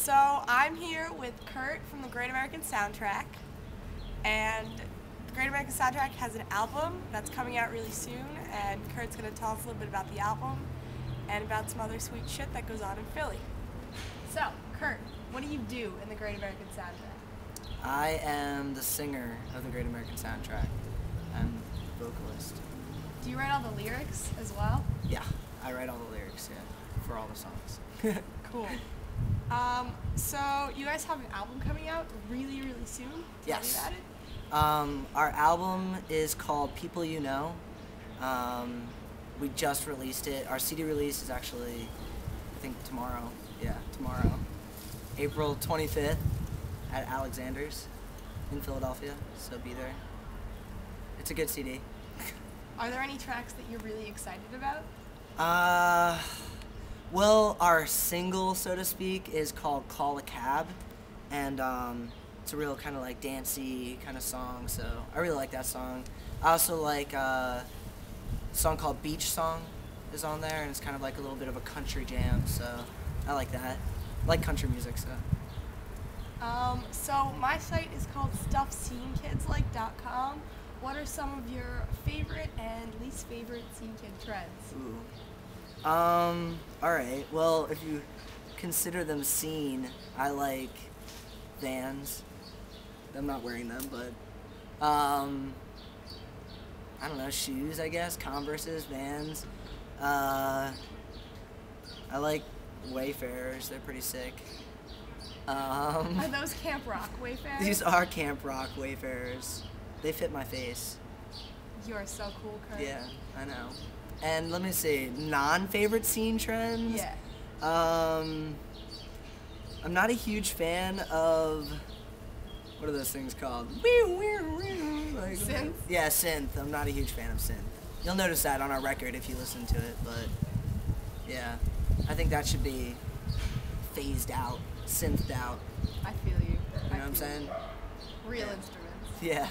So I'm here with Kurt from the Great American Soundtrack, and the Great American Soundtrack has an album that's coming out really soon, and Kurt's going to tell us a little bit about the album and about some other sweet shit that goes on in Philly. So, Kurt, what do you do in the Great American Soundtrack? I am the singer of the Great American Soundtrack. I'm a vocalist. Do you write all the lyrics as well? Yeah, I write all the lyrics, for all the songs. Cool. So you guys have an album coming out really, really soon? Yes. Tell me about it. Our album is called People You Know. We just released it. Our CD release is actually, I think tomorrow. Yeah, tomorrow. April 25th at Alexander's in Philadelphia, so be there. It's a good CD. Are there any tracks that you're really excited about? Well, our single, so to speak, is called Call a Cab, and it's a real kind of like dancey kind of song, so I really like that song. I also like a song called Beach Song is on there, and it's kind of like a little bit of a country jam, so I like that. I like country music, so. So my site is called StuffSceneKidsLike.com. What are some of your favorite and least favorite scene kid trends? Ooh. Alright, well, if you consider them scene, I like Vans. I'm not wearing them, but, I don't know, shoes, I guess, Converses, Vans. I like Wayfarers, they're pretty sick. Are those Camp Rock Wayfarers? These are Camp Rock Wayfarers. They fit my face. You are so cool, Kurt. Yeah, I know. And let me see, non-favorite scene trends? Yeah. I'm not a huge fan of, what are those things called? Like, Synth? Yeah, synth. I'm not a huge fan of synth. You'll notice that on our record if you listen to it, but yeah. I think that should be phased out, synthed out. I feel you. You know what I'm saying? Real Yeah. instruments. Yeah.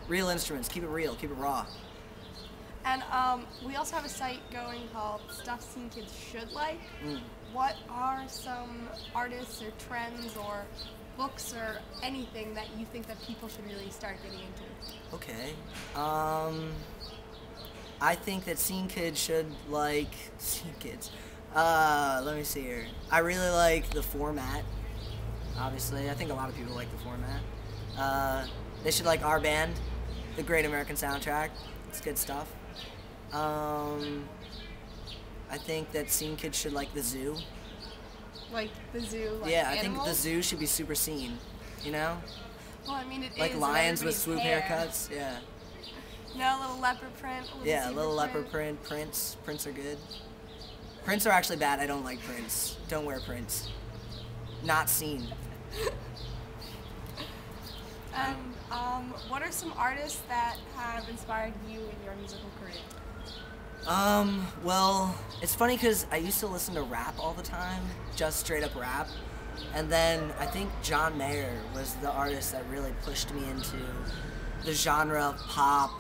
Real instruments. Keep it real. Keep it raw. And we also have a site going called Stuff Scene Kids Should Like. Mm. What are some artists or trends or books or anything that you think that people should really start getting into? Okay. I think that scene kids should like scene kids. Let me see here. I really like the format. Obviously, I think a lot of people like the format. They should like our band, the Great American Soundtrack. It's good stuff. I think that scene kids should like the zoo. Like the zoo, like Yeah, I animals? think the zoo should be super seen. You know, Well, I mean, it like is lions with everybody's swoop hair. haircuts. Yeah. No, a little leopard print. A little Yeah, zebra little leopard print, Prince are good. Prints are actually bad. I don't like prints. Don't wear prints. Not seen. And what are some artists that have inspired you in your musical career? Well, it's funny because I used to listen to rap all the time, just straight up rap. And then I think John Mayer was the artist that really pushed me into the genre of pop,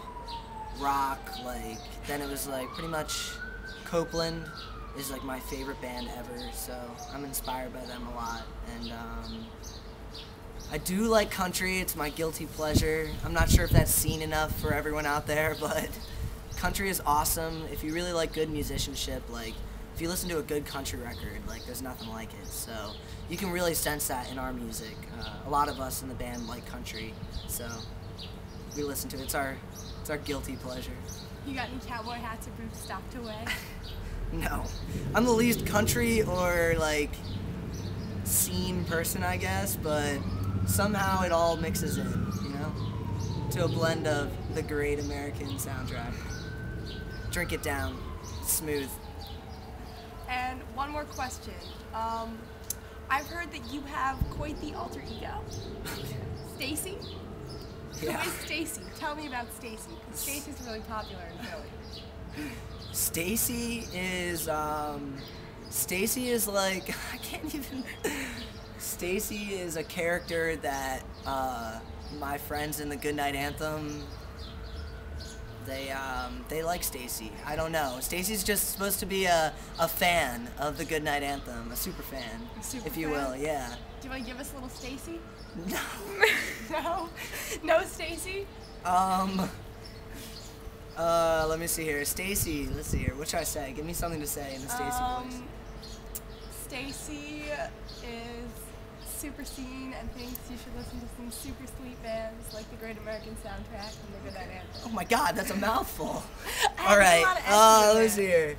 rock, like, then it was like pretty much Copeland is like my favorite band ever, so I'm inspired by them a lot. And I do like country, it's my guilty pleasure. I'm not sure if that's seen enough for everyone out there, but country is awesome. If you really like good musicianship, like if you listen to a good country record, like there's nothing like it. So you can really sense that in our music. A lot of us in the band like country, so we listen to it. It's our guilty pleasure. You got any cowboy hats or boots stocked away? No. I'm the least country or like scene person, I guess, but somehow it all mixes in, you know, to a blend of the Great American Soundtrack. Drink it down. It's smooth. And one more question. I've heard that you have quite the alter ego. Stacy? Yeah. Who is Stacy? Tell me about Stacy, because Stacy's really popular in Philly. Stacy is like, I can't even, Stacy is a character that my friends in the Goodnight Anthem They like Stacy. I don't know. Stacy's just supposed to be a fan of the Goodnight Anthem, a super fan, if you will. Yeah. Do you want to give us a little Stacy? No. No? No Stacy? Let me see here. Stacy, let's see here. What should I say? Give me something to say in the Stacy voice. Stacy is super seen and thinks you should listen to some super sweet bands like the Great American Soundtrack and the Goodnight Anthem. Oh my God, that's a mouthful. I All right. had a lot of Let's see here.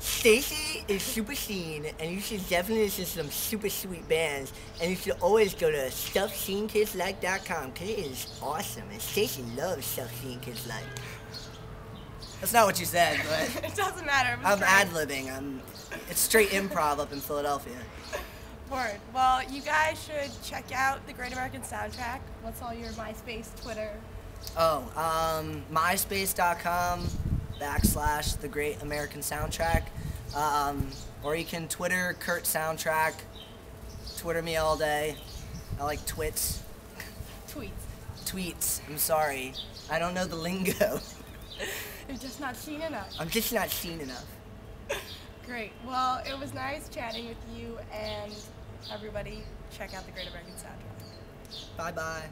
Stacy is super seen, and you should definitely listen to some super sweet bands, and you should always go to StuffSeenKidsLike.com because it is awesome, and Stacy loves Stuff Seen Kids Like. That's not what you said, but It doesn't matter. It was I'm great. ad-libbing. It's straight improv up in Philadelphia. Word. Well, you guys should check out the Great American Soundtrack. What's all your MySpace, Twitter? MySpace.com/The Great American Soundtrack. Or you can Twitter Kurt Soundtrack. Twitter me all day. I like twits. Tweets. I'm sorry. I don't know the lingo. You're just not seen enough. I'm just not seen enough. Great. Well, it was nice chatting with you, and everybody check out the Great American Soundtrack. Bye-bye.